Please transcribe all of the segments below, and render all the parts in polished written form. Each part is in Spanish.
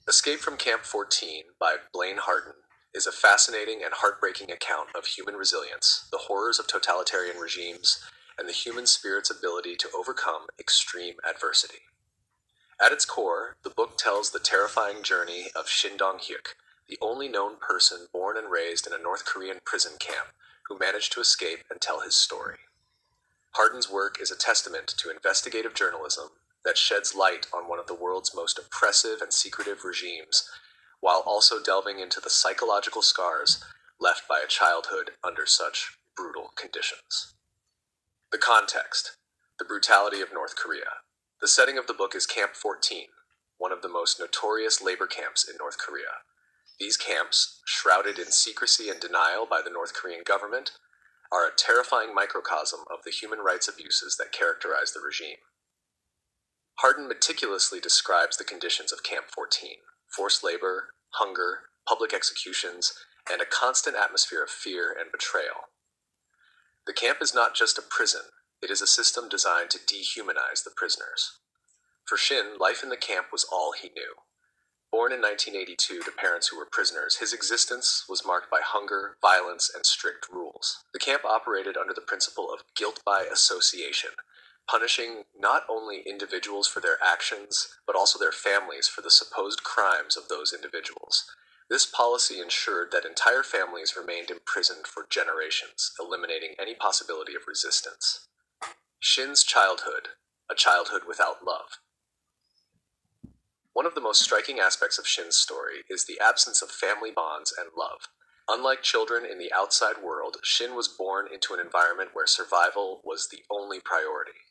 Escape from Camp 14 by Blaine Harden is a fascinating and heartbreaking account of human resilience, the horrors of totalitarian regimes, and the human spirit's ability to overcome extreme adversity. At its core, the book tells the terrifying journey of Shin Dong-hyuk, the only known person born and raised in a North Korean prison camp who managed to escape and tell his story. Harden's work is a testament to investigative journalism that sheds light on one of the world's most oppressive and secretive regimes, while also delving into the psychological scars left by a childhood under such brutal conditions. The context: the brutality of North Korea. The setting of the book is Camp 14, one of the most notorious labor camps in North Korea. These camps, shrouded in secrecy and denial by the North Korean government, are a terrifying microcosm of the human rights abuses that characterize the regime. Harden meticulously describes the conditions of Camp 14: forced labor, hunger, public executions, and a constant atmosphere of fear and betrayal. The camp is not just a prison, it is a system designed to dehumanize the prisoners. For Shin, life in the camp was all he knew. Born in 1982 to parents who were prisoners, his existence was marked by hunger, violence, and strict rules. The camp operated under the principle of guilt by association, punishing not only individuals for their actions, but also their families for the supposed crimes of those individuals. This policy ensured that entire families remained imprisoned for generations, eliminating any possibility of resistance. Shin's childhood, a childhood without love. One of the most striking aspects of Shin's story is the absence of family bonds and love. Unlike children in the outside world, Shin was born into an environment where survival was the only priority.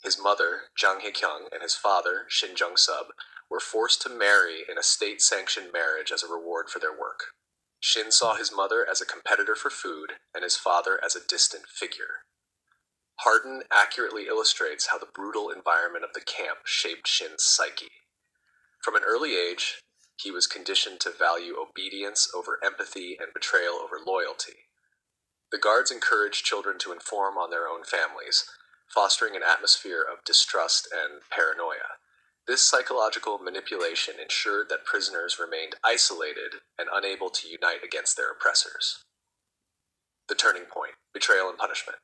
His mother, Jang Hae-kyung, and his father, Shin Jung-sub, were forced to marry in a state-sanctioned marriage as a reward for their work. Shin saw his mother as a competitor for food, and his father as a distant figure. Harden accurately illustrates how the brutal environment of the camp shaped Shin's psyche. From an early age, he was conditioned to value obedience over empathy and betrayal over loyalty. The guards encouraged children to inform on their own families, fostering an atmosphere of distrust and paranoia. This psychological manipulation ensured that prisoners remained isolated and unable to unite against their oppressors. The turning point: betrayal and punishment.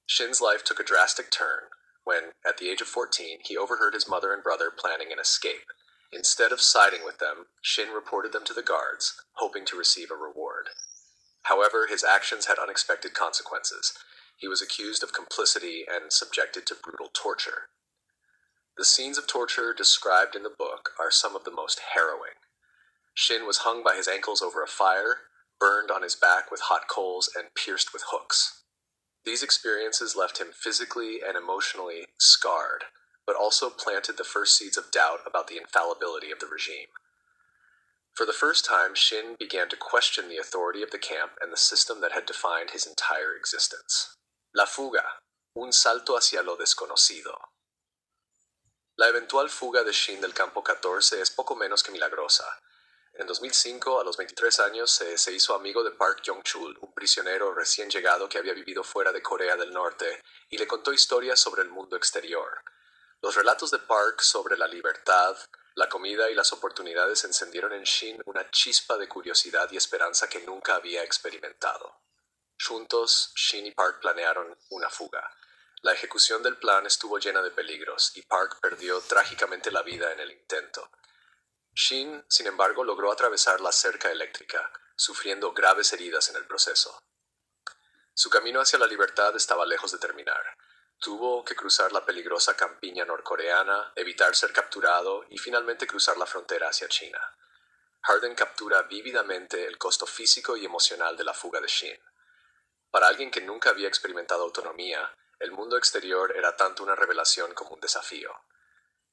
Shin's life took a drastic turn when, at the age of 14, he overheard his mother and brother planning an escape. Instead of siding with them, Shin reported them to the guards, hoping to receive a reward. However, his actions had unexpected consequences. He was accused of complicity and subjected to brutal torture. The scenes of torture described in the book are some of the most harrowing. Shin was hung by his ankles over a fire, burned on his back with hot coals, and pierced with hooks. These experiences left him physically and emotionally scarred, but also planted the first seeds of doubt about the infallibility of the regime. For the first time, Shin began to question the authority of the camp and the system that had defined his entire existence. La fuga, un salto hacia lo desconocido. La eventual fuga de Shin del Campo 14 es poco menos que milagrosa. En 2005, a los 23 años, se hizo amigo de Park Jong-chul, un prisionero recién llegado que había vivido fuera de Corea del Norte, y le contó historias sobre el mundo exterior. Los relatos de Park sobre la libertad, la comida y las oportunidades encendieron en Shin una chispa de curiosidad y esperanza que nunca había experimentado. Juntos, Shin y Park planearon una fuga. La ejecución del plan estuvo llena de peligros, y Park perdió trágicamente la vida en el intento. Shin, sin embargo, logró atravesar la cerca eléctrica, sufriendo graves heridas en el proceso. Su camino hacia la libertad estaba lejos de terminar. Tuvo que cruzar la peligrosa campiña norcoreana, evitar ser capturado y finalmente cruzar la frontera hacia China. Harden captura vívidamente el costo físico y emocional de la fuga de Shin. Para alguien que nunca había experimentado autonomía, el mundo exterior era tanto una revelación como un desafío.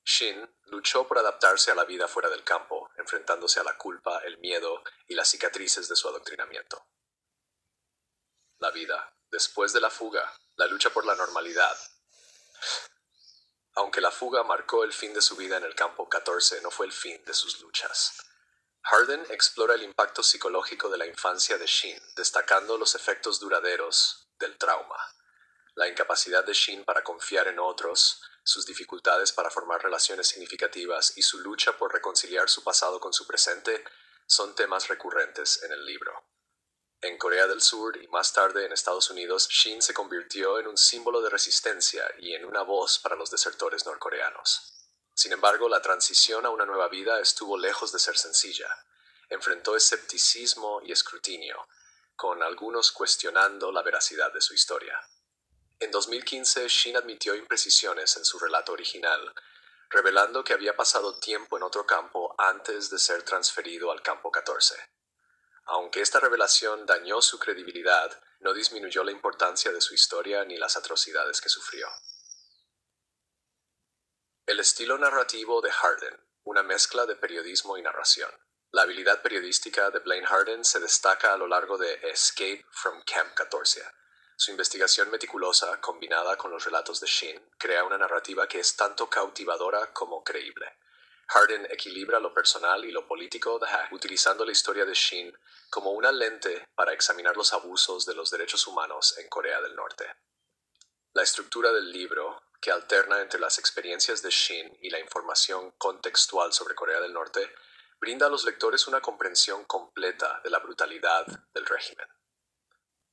Shin luchó por adaptarse a la vida fuera del campo, enfrentándose a la culpa, el miedo y las cicatrices de su adoctrinamiento. La vida, después de la fuga, la lucha por la normalidad. Aunque la fuga marcó el fin de su vida en el campo 14, no fue el fin de sus luchas. Harden explora el impacto psicológico de la infancia de Shin, destacando los efectos duraderos del trauma. La incapacidad de Shin para confiar en otros, sus dificultades para formar relaciones significativas y su lucha por reconciliar su pasado con su presente son temas recurrentes en el libro. En Corea del Sur y más tarde en Estados Unidos, Shin se convirtió en un símbolo de resistencia y en una voz para los desertores norcoreanos. Sin embargo, la transición a una nueva vida estuvo lejos de ser sencilla. Enfrentó escepticismo y escrutinio, con algunos cuestionando la veracidad de su historia. En 2015, Shin admitió imprecisiones en su relato original, revelando que había pasado tiempo en otro campo antes de ser transferido al campo 14. Aunque esta revelación dañó su credibilidad, no disminuyó la importancia de su historia ni las atrocidades que sufrió. El estilo narrativo de Hardin, una mezcla de periodismo y narración. La habilidad periodística de Blaine Hardin se destaca a lo largo de Escape from Camp 14. Su investigación meticulosa, combinada con los relatos de Shin, crea una narrativa que es tanto cautivadora como creíble. Hardin equilibra lo personal y lo político de Hack, utilizando la historia de Shin como una lente para examinar los abusos de los derechos humanos en Corea del Norte. La estructura del libro, que alterna entre las experiencias de Shin y la información contextual sobre Corea del Norte, brinda a los lectores una comprensión completa de la brutalidad del régimen.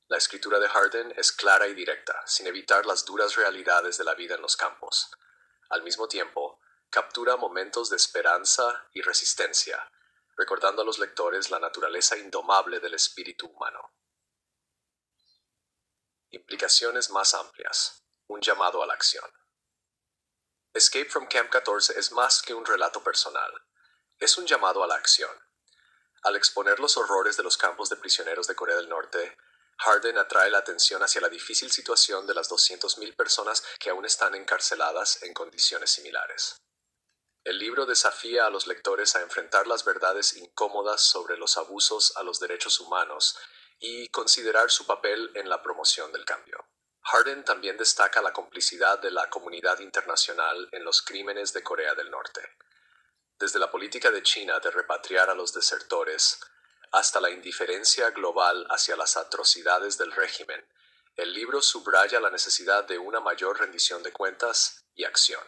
La escritura de Hardin es clara y directa, sin evitar las duras realidades de la vida en los campos. Al mismo tiempo, captura momentos de esperanza y resistencia, recordando a los lectores la naturaleza indomable del espíritu humano. Implicaciones más amplias. Un llamado a la acción. Escape from Camp 14 es más que un relato personal. Es un llamado a la acción. Al exponer los horrores de los campos de prisioneros de Corea del Norte, Hardin atrae la atención hacia la difícil situación de las 200.000 personas que aún están encarceladas en condiciones similares. El libro desafía a los lectores a enfrentar las verdades incómodas sobre los abusos a los derechos humanos y considerar su papel en la promoción del cambio. Hardin también destaca la complicidad de la comunidad internacional en los crímenes de Corea del Norte. Desde la política de China de repatriar a los desertores hasta la indiferencia global hacia las atrocidades del régimen, el libro subraya la necesidad de una mayor rendición de cuentas y acción.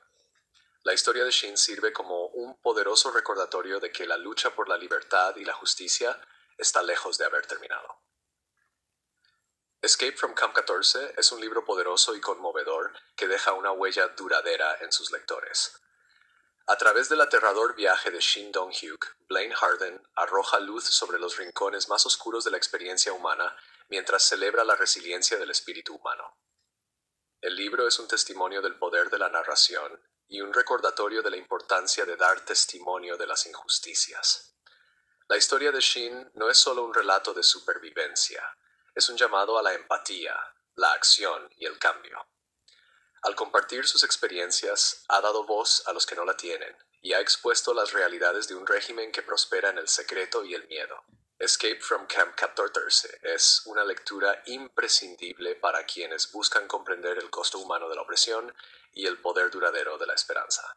La historia de Shin sirve como un poderoso recordatorio de que la lucha por la libertad y la justicia está lejos de haber terminado. Escape from Camp 14 es un libro poderoso y conmovedor que deja una huella duradera en sus lectores. A través del aterrador viaje de Shin Dong-hyuk, Blaine Hardin arroja luz sobre los rincones más oscuros de la experiencia humana mientras celebra la resiliencia del espíritu humano. El libro es un testimonio del poder de la narración y un recordatorio de la importancia de dar testimonio de las injusticias. La historia de Shin no es solo un relato de supervivencia, es un llamado a la empatía, la acción y el cambio. Al compartir sus experiencias, ha dado voz a los que no la tienen y ha expuesto las realidades de un régimen que prospera en el secreto y el miedo. Escape from Camp 14 es una lectura imprescindible para quienes buscan comprender el costo humano de la opresión y el poder duradero de la esperanza.